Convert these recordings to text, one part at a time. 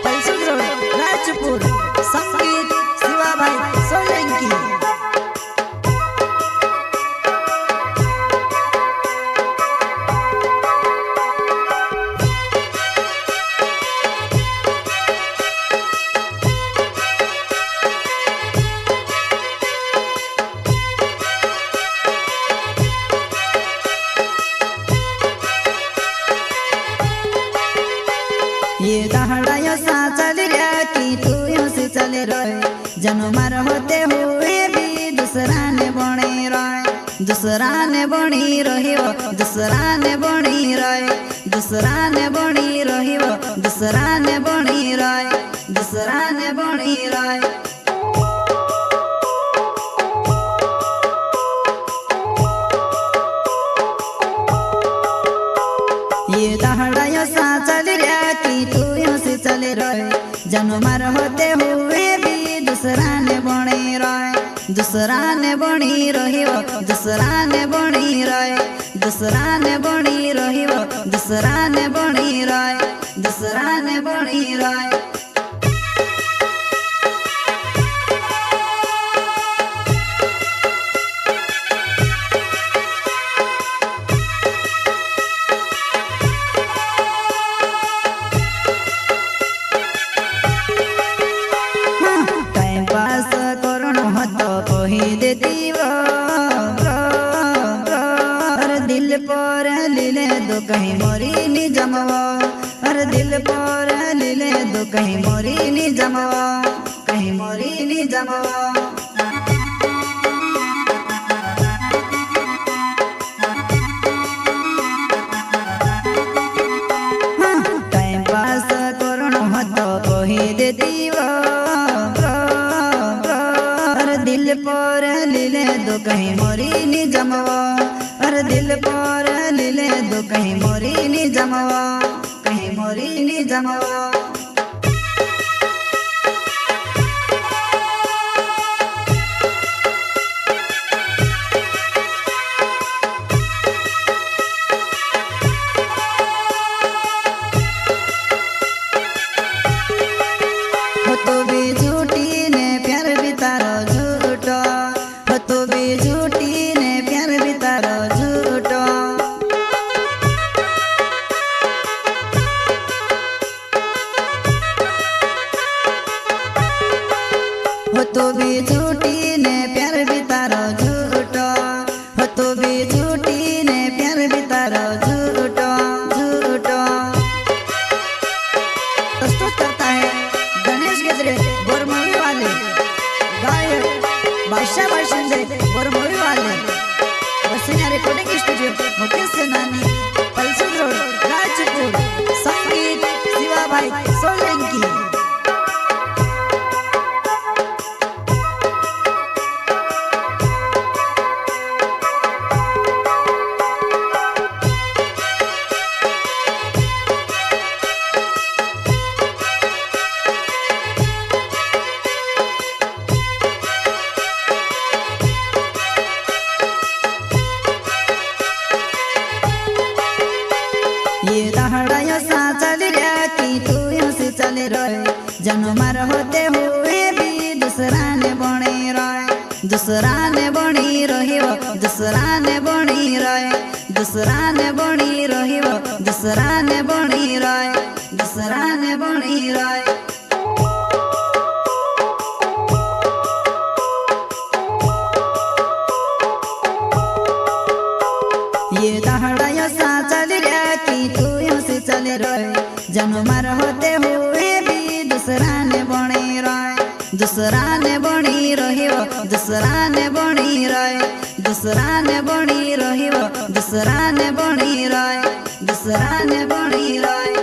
Palsud road Rajpur. संगीत शिवा भाई सोलंकी। ये दहाड़ा यो सा चल रहा कि तू यो से चल रहे, जन्मार होते हुए भी दूसरा ने बने रहे, दूसरा ने बनी रही वो, दूसरा ने बनी रहे, दूसरा ने बनी रही वो, दूसरा ने बनी रहे, दूसरा ने बनी रहे। ये दहाड़ा यो सा चल रहा कि तू यो से चल रहे, जन्मार होते हुए भी दूसरा ने बने रहे, दूसरा ने बनी रही वो, दूसरा ने बनी रहे, दूसरा ने बनी रही वो, दूसरा ने बनी रहे, दूसरा ने बनी रहे। दिल पर लीले दो कहीं मोरी नी जमवा, अरे दिल पर लीले दो कहीं मोरी नी जमवा, कहीं मोरी नी जमवा। टाइम पास करो तो कही देती वो, दिल पर लीले दो कहीं मोरी नी जमवा, अरे दिल पर लीले दो कहीं मोरी नी जमवा, कहीं मोरी नी जमवा। हो तो भी झूठी ने प्यार भी तारो झूठो, हो तो भी झूठी ने प्यार भी तारो झूठो। हो तो भी झूठी ने प्यार भी तारो झूठो, हो तो भी झूठी ने प्यार भी तारो झूठो, झूठो। प्रस्तुत करता है गणेश गजरे बोरमोरी वाले, गायक बादशाह बाशिंदे बोरमोरी वाले, वसीना रिकॉर्डिंग स्टूडियो मुकेश सेनानी, पलसुद रोड राजपुर। संगीत शिवा भाई सोलंकी। ये दहाड़ा यो सा चल रहा कि तू यो से चल रहे, जन्मार होते हुए भी दूसरा ने बने रहे, दूसरा ने बनी रही वो, दूसरा ने बनी रहे, दूसरा ने बनी रही वो, दूसरा ने बनी रहे, दूसरा ने बनी रहे। ये दहाड़ा यो सा चल रहा कि तू यो से चल रहे, जन्मार होते हुए भी दूसरा ने बने रहे, दूसरा ने बनी रही वो, दूसरा ने बनी रहे, दूसरा ने बनी रही वो, दूसरा ने बनी रहे, दूसरा ने बनी रहे।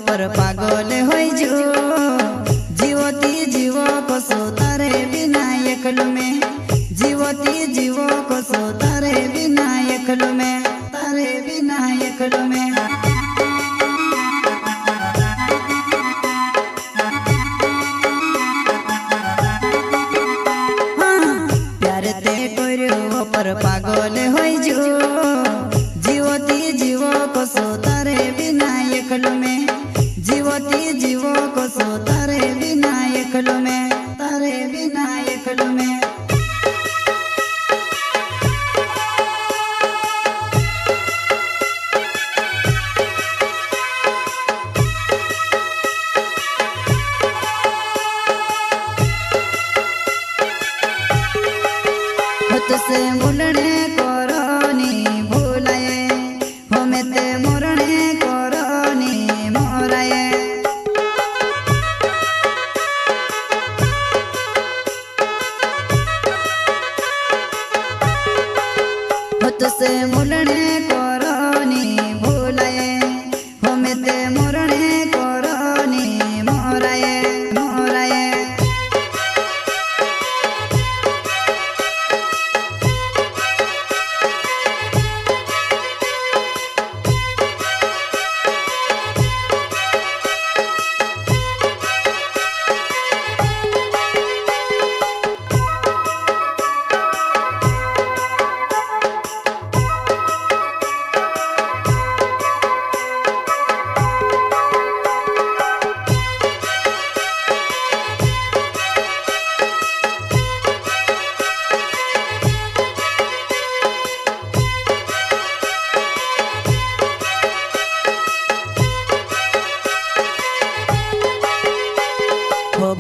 पर पागल हो जो जीवती जीवो को सो तारे बिना एकल में, जीवती जीवो को सो तारे बिना एकल में, तारे बिना बिना एकलो में पर पागल हो जीवती जीवो को सो तारे बिना एकलो में जीवती जीवो को सो तारे बिना एकलो में तारे बिना एकलो में तुसे भूलने कोरोनी भूलाए हमें ते मोरने कोरोनी मोराए तुसे भूलने कोरोनी भूलाए हमें ते मोरने कोरोनी मोराए मोराए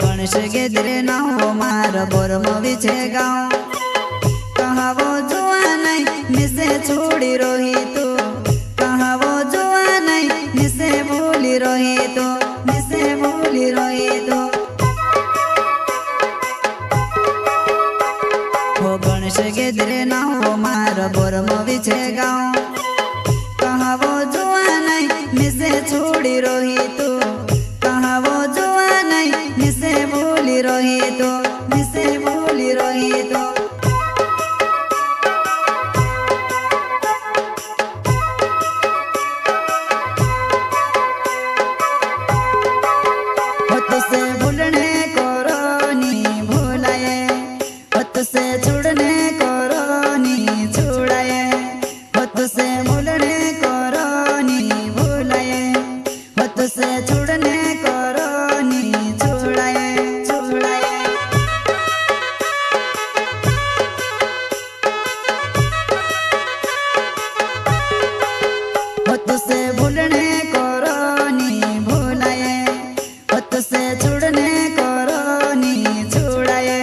गणेश गेदरे ना हो मार बोरमो विचे गाँव कहा वो जुआ नहीं मिसे छोड़ी रोही तू कहा वो जुआ नहीं मिसे भूली रोही तू मिसे भूली रोही तू हो गणेश गेदरे ना हो मार बोरमो विचे गाँव कहा वो जुआ नहीं मिसे छोड़ी रोही तू कहा वो जुआ नहीं मिसे भूली रोही तो मिसे भूली रोही तो तुसे भूलने कोरोनी भूलाए तुसे छुड़ने कोरोनी छुड़ाए तुसे भूलने कोरोनी भूलाए तुसे छुड़ने कोरोनी छुड़ाए छुड़ाए तुसे भूलने कोरोनी भूलाए तुसे छुड़ने कोरोनी छुड़ाए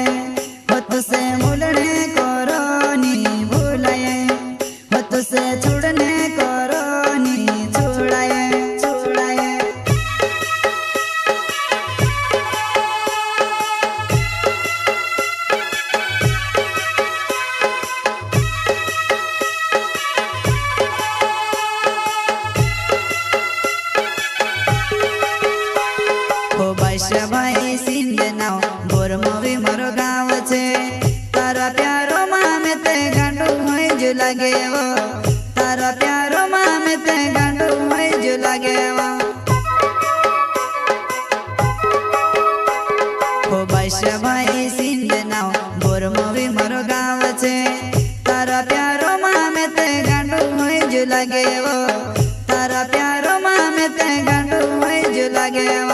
तुसे भूलने कोरोनी भूलाए तुसे छुड़ने कोरोनी छुड़ाए छुड़ाए वैश्य भाई सिंध नाव बोरमो भी मारो गाँव छे तारा प्यारो मामे ते गांडू होई जो लागे वो तारा प्यारो मामे ते गांडू होई जो लागे वो वैश्य भाई सिंध नाव बोरमो भी मारो गाँव छे तारा प्यारो मामे ते गांडू होई जो लागे वो तारा प्यारो मामे ते गांडू होई जो लागे वो